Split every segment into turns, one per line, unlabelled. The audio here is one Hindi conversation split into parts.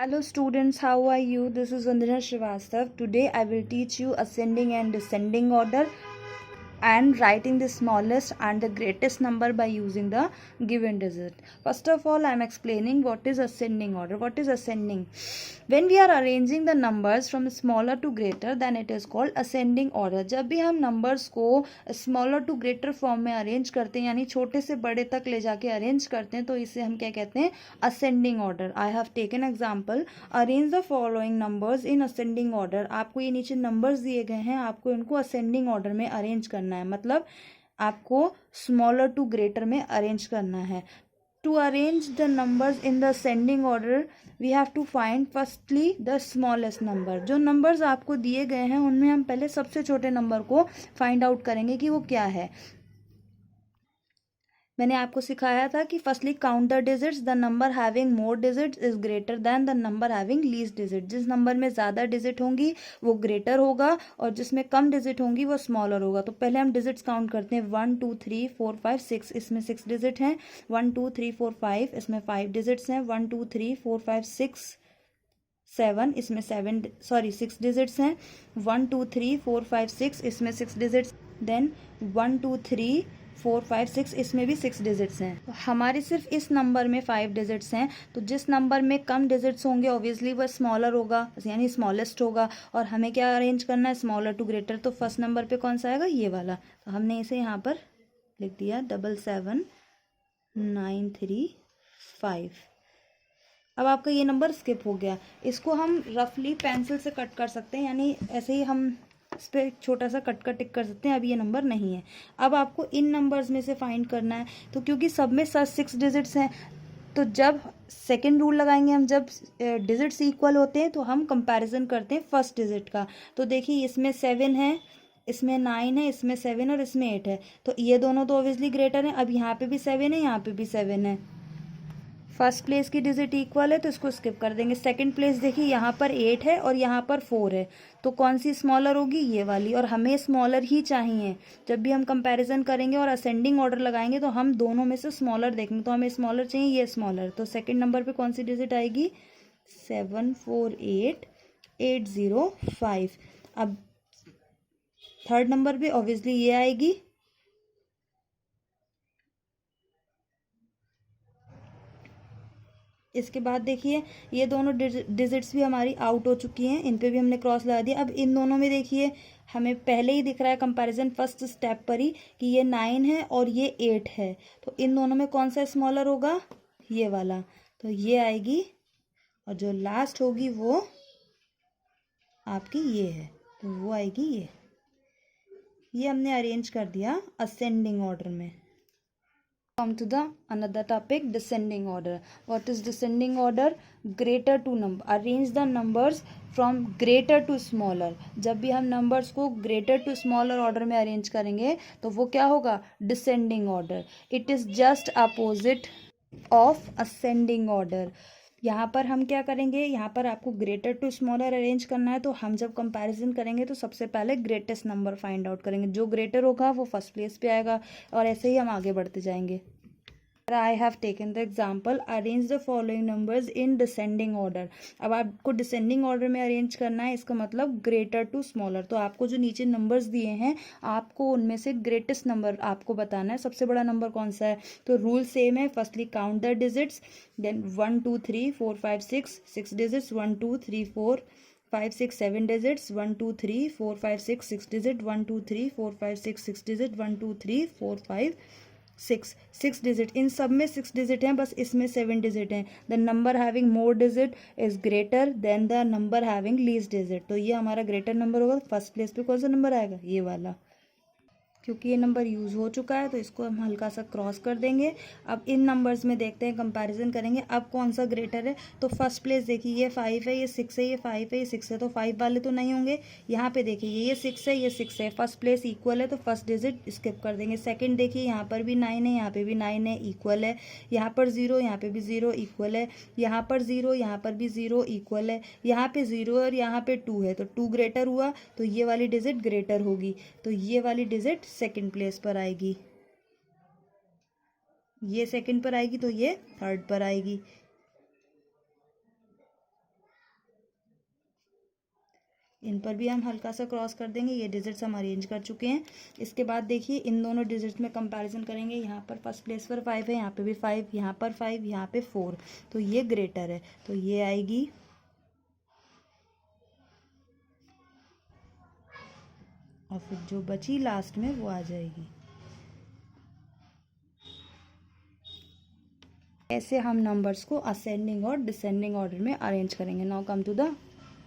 Hello students, how are you? This is Vandana Srivastav. Today I will teach you ascending and descending order and writing the smallest and the greatest number by using the given digit. First of all, I am explaining what is ascending order. What is ascending? When we are arranging the numbers from smaller to greater, then it is called ascending order. जब भी हम numbers को smaller to greater form में arrange करते हैं, यानी छोटे से बड़े तक ले जाके arrange करते हैं, तो इसे हम क्या कहते हैं? Ascending order. I have taken example. Arrange the following numbers in ascending order. आपको ये नीचे numbers दिए गए हैं, आपको इनको ascending order में arrange करना है, मतलब आपको smaller to greater में arrange करना है. To arrange the numbers in the ascending order, we have to find firstly the smallest number. जो numbers आपको दिए गए हैं उनमें हम पहले सबसे छोटे नंबर को फाइंड आउट करेंगे कि वो क्या है. मैंने आपको सिखाया था कि firstly count the digits. The number having more digits is greater than the number having least digit. जिस नंबर में ज़्यादा डिजिट होंगी वो ग्रेटर होगा और जिसमें कम डिजिट होंगी वो स्मॉलर होगा. तो पहले हम डिजिट्स काउंट करते हैं. 1 2 3 4 5 6, इसमें 6 डिजिट हैं. 1 2 3 4 5, इसमें 5 डिजिट्स हैं. 1 2 3 4 5 6 7, इसमें 6 डिजिट्स हैं. 1 2 3 4 5 6, इसमें 6 डिजिट्स. देन 1 2 3 4 5 6, इसमें भी 6 डिजिट्स हैं. तो हमारे सिर्फ इस नंबर में 5 डिजिट्स हैं. तो जिस नंबर में कम डिजिट्स होंगे ऑब्वियसली वह स्मॉलर होगा, यानी स्मॉलेस्ट होगा. और हमें क्या अरेंज करना है? Smaller to greater. तो फर्स्ट नंबर पे कौन सा आएगा? ये वाला. तो हमने इसे यहाँ पर लिख दिया 7 7 9 3 5. अब आपका ये नंबर स्किप हो गया. इसको हम रफली पेंसिल से कट कर सकते हैं, यानी ऐसे ही हम इस पर एक छोटा सा कट का टिक कर सकते हैं. अब ये नंबर नहीं है. अब आपको इन नंबर्स में से फाइंड करना है. तो क्योंकि सब में 6 डिजिट्स हैं, तो जब सेकेंड रूल लगाएंगे हम, जब डिजिट्स इक्वल होते हैं तो हम कंपैरिजन करते हैं फर्स्ट डिजिट का. तो देखिए इसमें 7 है, इसमें 9 है, इसमें 7 और इसमें 8 है. तो ये दोनों तो ऑब्वियसली ग्रेटर हैं. अब यहाँ पे भी 7 है, यहाँ पे भी 7 है. फर्स्ट प्लेस की डिजिट इक्वल है तो इसको स्किप कर देंगे. सेकंड प्लेस देखिए यहाँ पर 8 है और यहाँ पर 4 है. तो कौन सी स्मॉलर होगी? ये वाली. और हमें स्मॉलर ही चाहिए. जब भी हम कंपैरिजन करेंगे और असेंडिंग ऑर्डर लगाएंगे तो हम दोनों में से स्मॉलर देखेंगे. तो हमें स्मॉलर चाहिए, ये स्मॉलर. तो सेकंड नंबर पे कौन सी डिजिट आएगी? 7 4 8 8 0 5. अब थर्ड नंबर पे ऑब्वियसली ये आएगी. इसके बाद देखिए ये दोनों डिजिट्स भी हमारी आउट हो चुकी हैं, इन पे भी हमने क्रॉस लगा दिया. अब इन दोनों में देखिए हमें पहले ही दिख रहा है कंपैरिजन फर्स्ट स्टेप पर ही कि ये 9 है और ये 8 है. तो इन दोनों में कौन सा स्मॉलर होगा? ये वाला. तो ये आएगी और जो लास्ट होगी वो आपकी ये है, तो वो आएगी ये. ये हमने अरेंज कर दिया असेंडिंग ऑर्डर में. Come to the another topic, descending order. What is descending order? Greater to number. Arrange the numbers from greater to smaller. जब भी हम numbers को greater to smaller order में arrange करेंगे तो वो क्या होगा? Descending order. It is just opposite of ascending order. यहाँ पर हम क्या करेंगे? यहाँ पर आपको ग्रेटर टू स्मॉलर अरेंज करना है. तो हम जब कंपैरिजन करेंगे तो सबसे पहले ग्रेटेस्ट नंबर फाइंड आउट करेंगे. जो ग्रेटर होगा वो फर्स्ट प्लेस पे आएगा और ऐसे ही हम आगे बढ़ते जाएंगे. I have taken the example, arrange the following numbers in descending order. अब आपको descending order में arrange करना है, इसका मतलब greater to smaller. तो आपको जो नीचे numbers दिए हैं आपको उनमें से greatest number आपको बताना है. सबसे बड़ा नंबर कौन सा है? तो रूल सेम है. Firstly count the digits. Then 1 2 3 4 5 6 digits. 1 2 3 4 5 6 7 digits. 1 2 3 4 5 6 digit. 1 2 3 4 5 6 digit. 1 2 3 4 5 6 digit. इन सब में 6 डिजिट हैं, बस इसमें 7 डिजिट हैं. The number having more digit is greater than the number having least digit. तो ये हमारा ग्रेटर नंबर होगा. फर्स्ट प्लेस पे कौन सा नंबर आएगा? ये वाला. क्योंकि ये नंबर यूज़ हो चुका है तो इसको हम हल्का सा क्रॉस कर देंगे. अब इन नंबर्स में देखते हैं, कंपैरिजन करेंगे अब कौन सा ग्रेटर है. तो फर्स्ट प्लेस देखिए ये 5 है, ये 6 है, ये 5 है, ये 6 है. तो 5 वाले तो नहीं होंगे. यहाँ पे देखिए ये 6 है, ये 6 है. फर्स्ट प्लेस इक्वल है तो फर्स्ट डिजिट स्किप कर देंगे. सेकंड देखिए यहाँ पर भी 9 है, यहाँ पे भी 9 है, इक्वल है. यहाँ पर 0, यहाँ पे भी 0 इक्वल है. यहाँ पर 0, यहाँ पर भी 0 इक्वल है. यहाँ पे 0 और यहाँ पे 2 है तो 2 ग्रेटर हुआ. तो ये वाली डिजिट ग्रेटर होगी. तो ये वाली डिजिट सेकंड प्लेस पर आएगी. ये सेकंड पर आएगी तो ये थर्ड पर आएगी. इन पर भी हम हल्का सा क्रॉस कर देंगे, ये डिजिट्स हम अरेंज कर चुके हैं। इसके बाद देखिए इन दोनों डिजिट्स में कंपैरिजन करेंगे, यहाँ पर फर्स्ट प्लेस पर 5 है, यहाँ पे भी 5, यहाँ पर 5, यहाँ पे 4, तो ये ग्रेटर है, तो ये आएगी और फिर जो बची लास्ट में वो आ जाएगी। ऐसे हम नंबर्स को असेंडिंग और डिसेंडिंग ऑर्डर में अरेंज करेंगे। Now come to the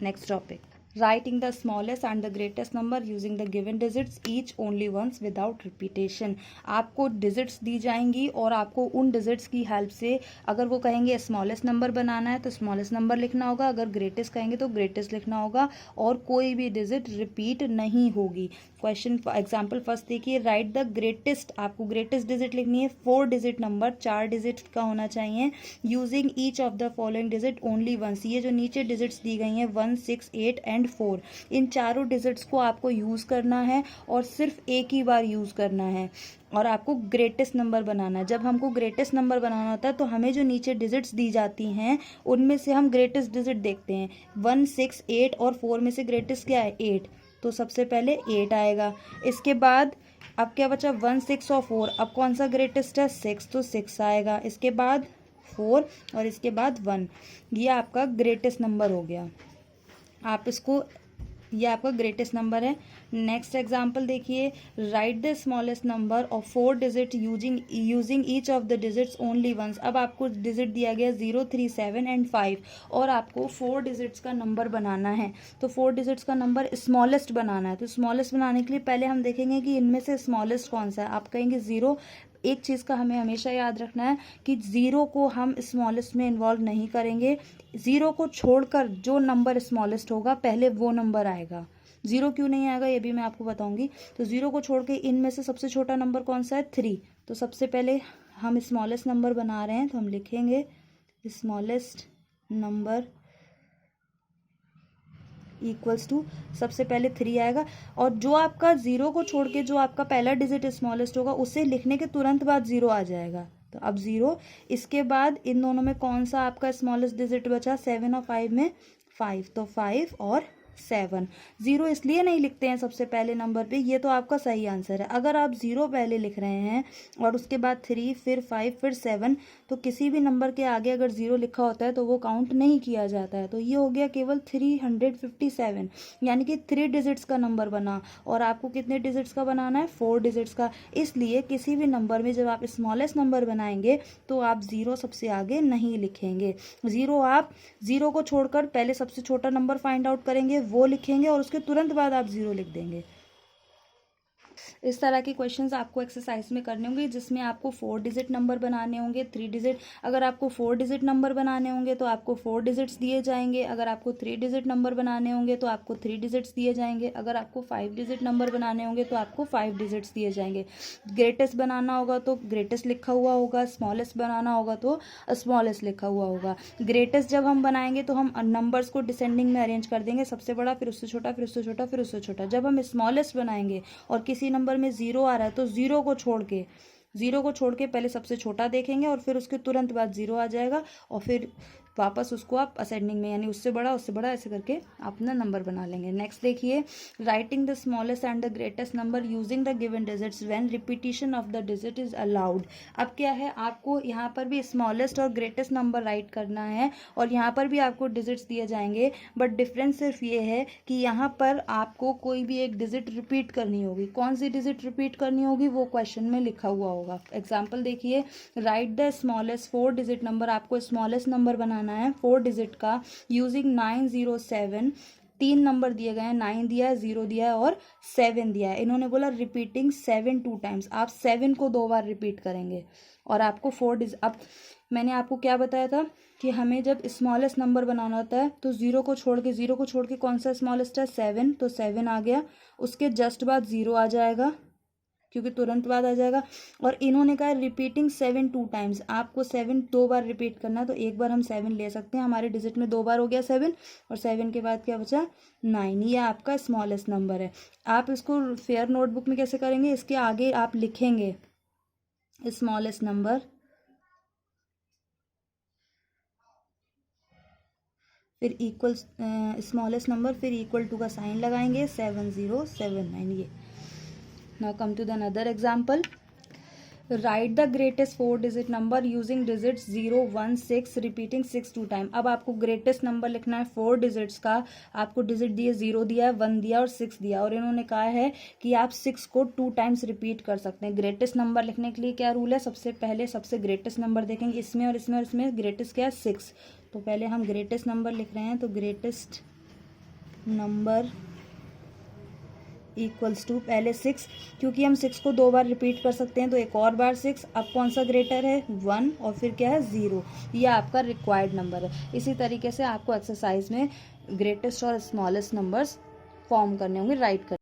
next topic, writing the smallest and the greatest number using the given digits each only once without repetition. आपको डिजिट्स दी जाएंगी और आपको उन डिजिट्स की हेल्प से, अगर वो कहेंगे स्मॉलेस्ट नंबर बनाना है तो स्मॉलेस्ट नंबर लिखना होगा, अगर ग्रेटेस्ट कहेंगे तो ग्रेटेस्ट लिखना होगा, और कोई भी डिजिट रिपीट नहीं होगी। क्वेश्चन एग्जाम्पल फर्स्ट देखिए, राइट द ग्रेटेस्ट, आपको ग्रेटेस्ट डिजिट लिखनी है 4 डिजिट नंबर, 4 डिजिट का होना चाहिए, using each of the following digit only once. ये जो नीचे डिजिट्स दी गई हैं 1, 6, 8 एंड 4, इन चारों डिजिट्स को आपको यूज करना है और सिर्फ एक ही बार यूज करना है, और आपको ग्रेटेस्ट नंबर बनाना है। जब हमको ग्रेटेस्ट नंबर बनाना होता है तो हमें जो नीचे डिजिट्स दी जाती हैं उनमें से हम ग्रेटेस्ट डिजिट देखते हैं। 1, 6, 8 और 4 में से ग्रेटेस्ट क्या है? 8, तो सबसे पहले 8 आएगा। इसके बाद अब क्या बचा? 1, 6 और 4, अब कौन सा ग्रेटेस्ट है? 6, तो 6 आएगा। इसके बाद 4 और इसके बाद 1, ये आपका ग्रेटेस्ट नंबर हो गया। आप इसको, ये आपका ग्रेटेस्ट नंबर है। नेक्स्ट एग्जाम्पल देखिए, write the smallest number of 4 digit using each of the digits only once. अब आपको डिजिट दिया गया 0, 3, 7 एंड 5 और आपको 4 डिजिट्स का नंबर बनाना है। तो 4 डिजिट्स का नंबर स्मॉलेस्ट बनाना है। तो स्मॉलेस्ट बनाने के लिए पहले हम देखेंगे कि इनमें से स्मॉलेस्ट कौन सा है। आप कहेंगे 0। एक चीज़ का हमें हमेशा याद रखना है कि 0 को हम स्मॉलेस्ट में इन्वॉल्व नहीं करेंगे। 0 को छोड़कर जो नंबर स्मॉलेस्ट होगा पहले वो नंबर आएगा। 0 क्यों नहीं आएगा ये भी मैं आपको बताऊंगी। तो 0 को छोड़ के इनमें से सबसे छोटा नंबर कौन सा है? 3। तो सबसे पहले हम स्मॉलेस्ट नंबर बना रहे हैं तो हम लिखेंगे स्मॉलेस्ट नंबर इक्वल्स टू, सबसे पहले 3 आएगा, और जो आपका 0 को छोड़ के जो आपका पहला डिजिट स्मॉलेस्ट होगा उसे लिखने के तुरंत बाद 0 आ जाएगा। तो अब 0, इसके बाद इन दोनों में कौन सा आपका स्मॉलेस्ट डिजिट बचा? 7 और 5 में 5, तो 5 और 7। 0 इसलिए नहीं लिखते हैं सबसे पहले नंबर पे, ये तो आपका सही आंसर है। अगर आप 0 पहले लिख रहे हैं और उसके बाद 3, फिर 5, फिर 7, तो किसी भी नंबर के आगे अगर 0 लिखा होता है तो वो काउंट नहीं किया जाता है। तो ये हो गया केवल 357, यानी कि 3 डिजिट्स का नंबर बना, और आपको कितने डिजिट्स का बनाना है? 4 डिजिट्स का। इसलिए किसी भी नंबर में जब आप स्मॉलेस्ट नंबर बनाएंगे तो आप 0 सबसे आगे नहीं लिखेंगे। 0 आप 0 को छोड़कर पहले सबसे छोटा नंबर फाइंड आउट करेंगे, वो लिखेंगे, और उसके तुरंत बाद आप 0 लिख देंगे। इस तरह के क्वेश्चंस आपको एक्सरसाइज में करने होंगे जिसमें आपको 4 डिजिट नंबर बनाने होंगे, 3 डिजिट। अगर आपको 4 डिजिट नंबर बनाने होंगे तो आपको 4 डिजिट्स दिए जाएंगे। अगर आपको 3 डिजिट नंबर बनाने होंगे तो आपको 3 डिजिट्स दिए जाएंगे। अगर आपको 5 डिजिट नंबर बनाने होंगे तो आपको 5 डिजिट्स दिए जाएंगे। ग्रेटेस्ट बनाना होगा तो ग्रेटेस्ट लिखा हुआ होगा, स्मॉलेस्ट बनाना होगा तो स्मॉलेस्ट लिखा हुआ होगा। ग्रेटेस्ट जब हम बनाएंगे तो हम नंबर्स को डिसेंडिंग में अरेंज कर देंगे, सबसे बड़ा, फिर उससे छोटा, फिर उससे छोटा, फिर उससे छोटा। जब हम स्मॉलेस्ट बनाएंगे और किसी नंबर में 0 आ रहा है तो 0 को छोड़ के पहले सबसे छोटा देखेंगे और फिर उसके तुरंत बाद 0 आ जाएगा, और फिर वापस उसको आप असेंडिंग में, यानी उससे बड़ा ऐसे करके अपना नंबर बना लेंगे। नेक्स्ट देखिए, writing the smallest and the greatest number using the given digits when repetition of the digit is allowed. अब क्या है, आपको यहाँ पर भी स्मॉलेस्ट और ग्रेटेस्ट नंबर राइट करना है और यहाँ पर भी आपको डिजिट्स दिए जाएंगे, बट डिफरेंस सिर्फ ये है कि यहाँ पर आपको कोई भी एक डिजिट रिपीट करनी होगी। कौन सी डिजिट रिपीट करनी होगी वो क्वेश्चन में लिखा हुआ होगा। एग्जाम्पल देखिए, write the smallest 4 digit number, आपको स्मॉलेस्ट नंबर बनाना है 4 डिजिट का यूजिंग 907। 3 नंबर दिए गए हैं, 9 दिया है, 0 दिया है और 7 दिया है। इन्होंने बोला रिपीटिंग 7 2 टाइम्स, आप 7 को 2 बार रिपीट करेंगे और आपको 4 डिजिट। अब मैंने आपको क्या बताया था कि हमें जब स्मॉलेस्ट नंबर बनाना होता है तो 0 को छोड़ के कौन सा स्मॉलेस्ट है? 7, तो 7 आ गया, उसके जस्ट बाद 0 आ जाएगा क्योंकि तुरंत बाद आ जाएगा। और इन्होंने कहा रिपीटिंग 7 2 टाइम्स, आपको 7 2 बार रिपीट करना है, तो एक बार हम 7 ले सकते हैं, हमारे डिजिट में 2 बार हो गया 7, और 7 के बाद क्या बचा? 9। ये आपका स्मॉलेस्ट नंबर है। आप इसको फेयर नोटबुक में कैसे करेंगे, इसके आगे आप लिखेंगे स्मॉलेस्ट नंबर, फिर इक्वल स्मॉलेस्ट नंबर, फिर इक्वल टू का साइन लगाएंगे, 7079 ये। Now come to the another example. Write the greatest 4 digit number using digits 0, 1, 6 repeating 6 2 time. अब आपको ग्रेटेस्ट नंबर लिखना है 4 डिजिट्स का। आपको डिजिट दिए, 0 दिया है, 1 दिया और 6 दिया, और इन्होंने कहा है कि आप 6 को 2 टाइम्स रिपीट कर सकते हैं। ग्रेटेस्ट नंबर लिखने के लिए क्या रूल है, सबसे पहले सबसे ग्रेटेस्ट नंबर देखेंगे, इसमें और इसमें और इसमें ग्रेटेस्ट क्या है 6। तो पहले हम ग्रेटेस्ट नंबर लिख रहे हैं, तो ग्रेटेस्ट नंबर इक्वल्स टू पहले 6, क्योंकि हम 6 को 2 बार रिपीट कर सकते हैं तो एक और बार 6। अब कौन सा ग्रेटर है, 1, और फिर क्या है 0। यह आपका रिक्वायर्ड नंबर है। इसी तरीके से आपको एक्सरसाइज में ग्रेटेस्ट और स्मॉलेस्ट नंबर्स फॉर्म करने होंगे, राइट कर